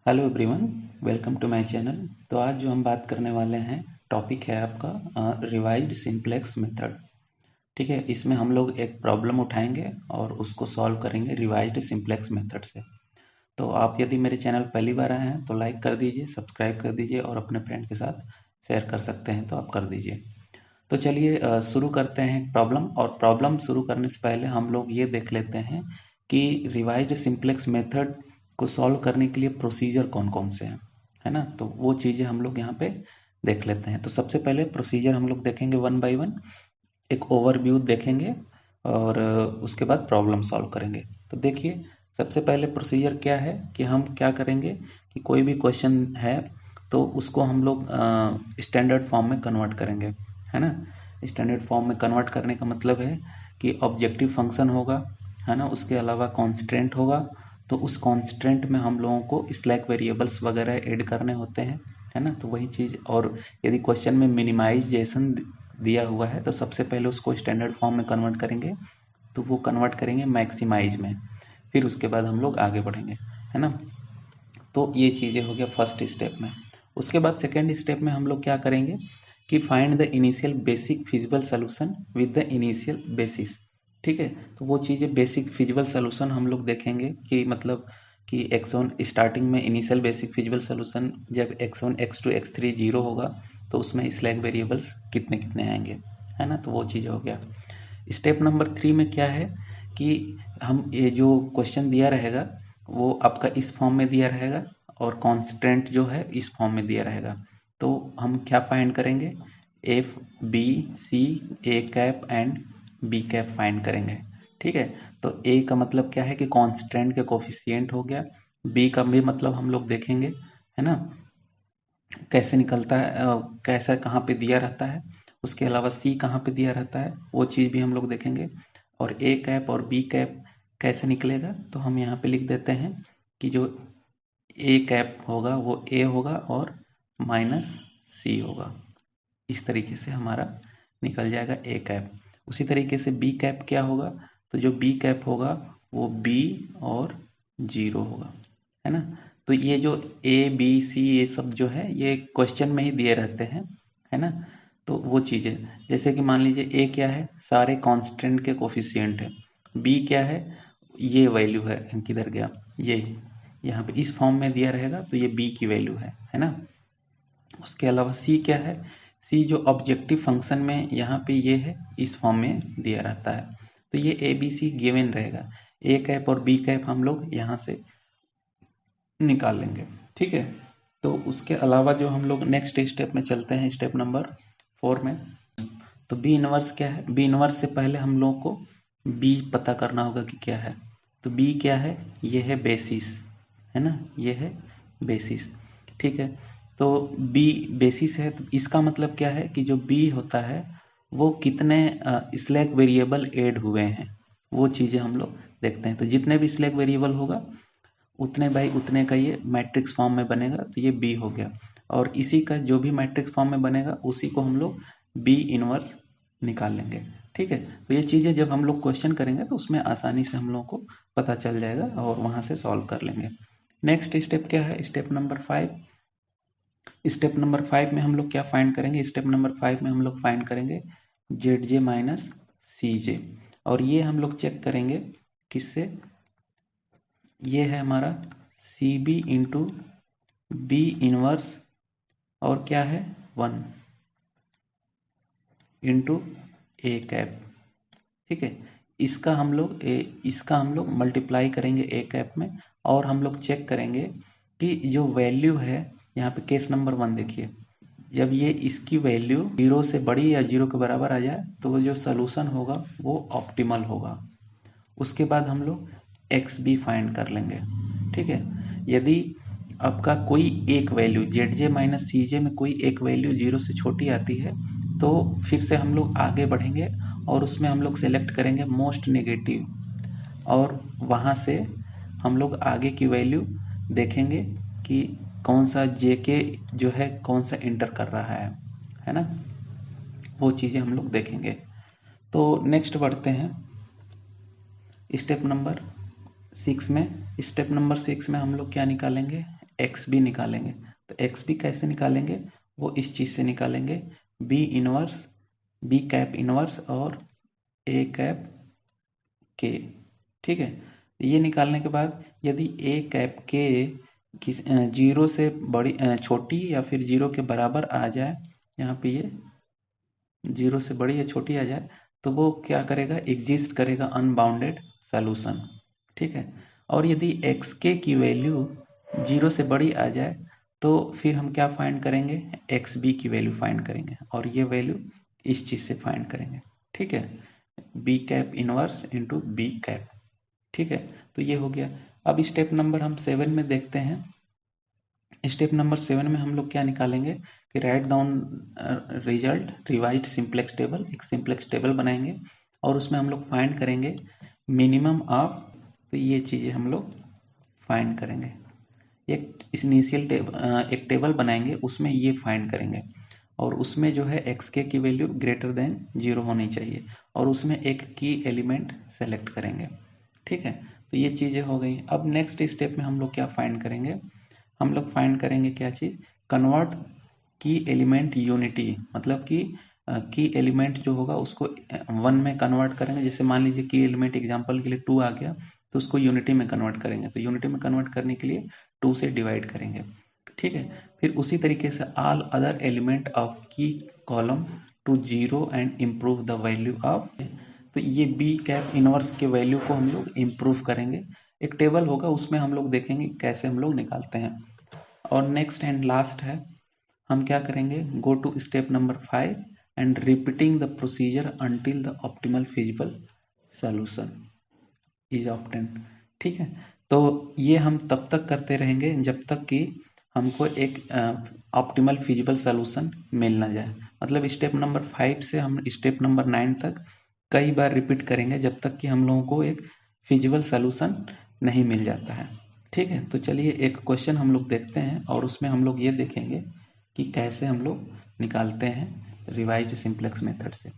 Hello everyone, welcome to my channel. तो आज जो हम बात करने वाले हैं टॉपिक है आपका रिवाइज्ड सिंप्लेक्स मेथड। ठीक है, इसमें हम लोग एक प्रॉब्लम उठाएंगे और उसको सॉल्व करेंगे रिवाइज्ड सिंप्लेक्स मेथड से। तो आप यदि मेरे चैनल पहली बार आए हैं तो लाइक कर दीजिए, सब्सक्राइब कर दीजिए और अपने फ्रेंड के साथ शेयर कर सकते हैं तो आप कर दीजिए। तो चलिए शुरू करते हैं प्रॉब्लम। और प्रॉब्लम शुरू करने से पहले हम लोग ये देख लेते हैं कि रिवाइज्ड सिंप्लेक्स मेथड को सॉल्व करने के लिए प्रोसीजर कौन कौन से हैं, है ना। तो वो चीज़ें हम लोग यहाँ पे देख लेते हैं। तो सबसे पहले प्रोसीजर हम लोग देखेंगे वन बाय वन, एक ओवरव्यू देखेंगे और उसके बाद प्रॉब्लम सॉल्व करेंगे। तो देखिए, सबसे पहले प्रोसीजर क्या है कि हम क्या करेंगे कि कोई भी क्वेश्चन है तो उसको हम लोग स्टैंडर्ड फॉर्म में कन्वर्ट करेंगे, है ना। स्टैंडर्ड फॉर्म में कन्वर्ट करने का मतलब है कि ऑब्जेक्टिव फंक्शन होगा, है ना, उसके अलावा कॉन्स्टेंट होगा। तो उस कॉन्स्टेंट में हम लोगों को स्लैक वेरिएबल्स वगैरह ऐड करने होते हैं, है ना। तो वही चीज़। और यदि क्वेश्चन में मिनिमाइजेशन दिया हुआ है तो सबसे पहले उसको स्टैंडर्ड फॉर्म में कन्वर्ट करेंगे, तो वो कन्वर्ट करेंगे मैक्सिमाइज में, फिर उसके बाद हम लोग आगे बढ़ेंगे, है ना। तो ये चीज़ें हो गया फर्स्ट स्टेप में। उसके बाद सेकेंड स्टेप में हम लोग क्या करेंगे कि find the initial basic feasible solution with the initial basis. ठीक है, तो वो चीज़ें बेसिक फिजिबल सोल्यूशन हम लोग देखेंगे कि मतलब कि x1 स्टार्टिंग में इनिशियल बेसिक फिजिबल सोल्यूशन जब x1 x2 x3 जीरो होगा तो उसमें स्लैक वेरिएबल्स कितने कितने आएंगे, है ना। तो वो चीज़ हो गया। स्टेप नंबर 3 में क्या है कि हम ये जो क्वेश्चन दिया रहेगा वो आपका इस फॉर्म में दिया रहेगा और कांस्टेंट जो है इस फॉर्म में दिया रहेगा। तो हम क्या फाइंड करेंगे, F B C A cap and B cap find करेंगे। ठीक है, तो ए का मतलब क्या है कि कांस्टेंट के कोफिशिएंट हो गया, बी का भी मतलब हम लोग देखेंगे, है ना, कैसे निकलता है, कैसा कहाँ पे दिया रहता है। उसके अलावा सी कहाँ पे दिया रहता है वो चीज़ भी हम लोग देखेंगे। और ए कैप और बी कैप कैसे निकलेगा, तो हम यहाँ पे लिख देते हैं कि जो ए कैप होगा वो ए होगा और माइनस सी होगा। इस तरीके से हमारा निकल जाएगा ए कैप। उसी तरीके से बी कैप क्या होगा, तो जो बी कैप होगा वो बी और जीरो होगा, है ना। तो ये जो ए बी सी ये सब जो है ये क्वेश्चन में ही दिए रहते हैं, है ना। तो वो चीज़ें जैसे कि मान लीजिए ए क्या है, सारे कांस्टेंट के कोफिशिएंट है। बी क्या है, ये वैल्यू है, किधर गया, ये यहाँ पे इस फॉर्म में दिया रहेगा तो ये बी की वैल्यू है ना। उसके अलावा सी क्या है, सी जो ऑब्जेक्टिव फंक्शन में यहाँ पे ये है इस फॉर्म में दिया रहता है। तो ये ए बी सी गिवन रहेगा, ए कैप और बी कैप हम लोग यहाँ से निकाल लेंगे। ठीक है, तो उसके अलावा जो हम लोग नेक्स्ट स्टेप में चलते हैं, स्टेप नंबर 4 में। तो बी इनवर्स क्या है, बी इनवर्स से पहले हम लोग को बी पता करना होगा कि क्या है। तो बी क्या है, ये है बेसिस, है ना, ये है बेसिस। ठीक है, तो बी बेसिस है तो इसका मतलब क्या है कि जो बी होता है वो कितने स्लैक वेरिएबल ऐड हुए हैं वो चीज़ें हम लोग देखते हैं। तो जितने भी स्लैक वेरिएबल होगा उतने बाई उतने का ये मैट्रिक्स फॉर्म में बनेगा, तो ये बी हो गया। और इसी का जो भी मैट्रिक्स फॉर्म में बनेगा उसी को हम लोग बी इनवर्स निकाल लेंगे। ठीक है, तो ये चीज़ें जब हम लोग क्वेश्चन करेंगे तो उसमें आसानी से हम लोग को पता चल जाएगा और वहाँ से सॉल्व कर लेंगे। नेक्स्ट स्टेप क्या है, स्टेप नंबर 5। स्टेप नंबर 5 में हम लोग क्या फाइंड करेंगे, स्टेप नंबर 5 में हम लोग फाइंड करेंगे जेड जे माइनस सी जे। और ये हम लोग चेक करेंगे किससे, ये है हमारा C B into B inverse और क्या है 1 इंटू ए कैप। ठीक है, इसका हम लोग मल्टीप्लाई करेंगे ए कैप में और हम लोग चेक करेंगे कि जो वैल्यू है यहाँ पे केस नंबर 1 देखिए, जब ये इसकी वैल्यू जीरो से बड़ी या जीरो के बराबर आ जाए तो वो जो सोल्यूशन होगा वो ऑप्टिमल होगा। उसके बाद हम लोग एक्स बी फाइंड कर लेंगे। ठीक है, यदि आपका कोई एक वैल्यू जेड जे माइनस सी जे में कोई एक वैल्यू जीरो से छोटी आती है तो फिर से हम लोग आगे बढ़ेंगे और उसमें हम लोग सेलेक्ट करेंगे मोस्ट नेगेटिव और वहाँ से हम लोग आगे की वैल्यू देखेंगे कि कौन सा जे के जो है कौन सा इंटर कर रहा है ना। वो चीज़ें हम लोग देखेंगे। तो नेक्स्ट बढ़ते हैं स्टेप नंबर 6 में। स्टेप नंबर 6 में हम लोग क्या निकालेंगे, एक्स बी निकालेंगे। तो एक्स बी कैसे निकालेंगे, वो इस चीज़ से निकालेंगे, B inverse, B cap inverse और ए कैप के। ठीक है, ये निकालने के बाद यदि ए कैप के जीरो से बड़ी छोटी या फिर जीरो के बराबर आ जाए, यहाँ पे ये जीरो से बड़ी या छोटी आ जाए, तो वो क्या करेगा, एग्जिस्ट करेगा अनबाउंडेड सॉल्यूशन। ठीक है, और यदि एक्स के की वैल्यू जीरो से बड़ी आ जाए तो फिर हम क्या फाइंड करेंगे, एक्स बी की वैल्यू फाइंड करेंगे, और ये वैल्यू इस चीज़ से फाइंड करेंगे। ठीक है, B cap inverse into B cap. ठीक है, तो ये हो गया। अब स्टेप नंबर हम 7 में देखते हैं। स्टेप नंबर 7 में हम लोग क्या निकालेंगे कि write down result revised simplex table, एक सिंपलेक्स टेबल बनाएंगे और उसमें हम लोग फाइंड करेंगे मिनिमम ऑफ, तो ये चीज़ें हम लोग फाइंड करेंगे। एक इनिशियल एक टेबल बनाएंगे, उसमें ये फाइंड करेंगे, और उसमें जो है एक्स के की वैल्यू ग्रेटर देन जीरो होनी चाहिए, और उसमें एक की एलिमेंट सेलेक्ट करेंगे। ठीक है, तो ये चीज़ें हो गई। अब नेक्स्ट स्टेप में हम लोग क्या फाइंड करेंगे, हम लोग फाइंड करेंगे क्या चीज़, कन्वर्ट की एलिमेंट यूनिटी, मतलब कि की एलिमेंट जो होगा उसको 1 में कन्वर्ट करेंगे। जैसे मान लीजिए की एलिमेंट एग्जांपल के लिए 2 आ गया, तो उसको यूनिटी में कन्वर्ट करेंगे, तो यूनिटी में कन्वर्ट करने के लिए 2 से डिवाइड करेंगे। ठीक है, फिर उसी तरीके से ऑल अदर एलिमेंट ऑफ की column to zero and improve the value of, तो ये बी कैप इनवर्स के वैल्यू को हम लोग इम्प्रूव करेंगे। एक टेबल होगा, उसमें हम लोग देखेंगे कैसे हम लोग निकालते हैं। और नेक्स्ट एंड लास्ट है, हम क्या करेंगे, go to step number 5 and repeating the procedure until the optimal feasible solution is obtained. ठीक है, तो ये हम तब तक करते रहेंगे जब तक कि हमको एक ऑप्टिमल फिजिबल सॉल्यूशन मिल ना जाए। मतलब स्टेप नंबर 5 से हम स्टेप नंबर 9 तक कई बार रिपीट करेंगे जब तक कि हम लोगों को एक फिजिबल सॉल्यूशन नहीं मिल जाता है। ठीक है, तो चलिए एक क्वेश्चन हम लोग देखते हैं, और उसमें हम लोग ये देखेंगे कि कैसे हम लोग निकालते हैं रिवाइज्ड सिंप्लेक्स मेथड से।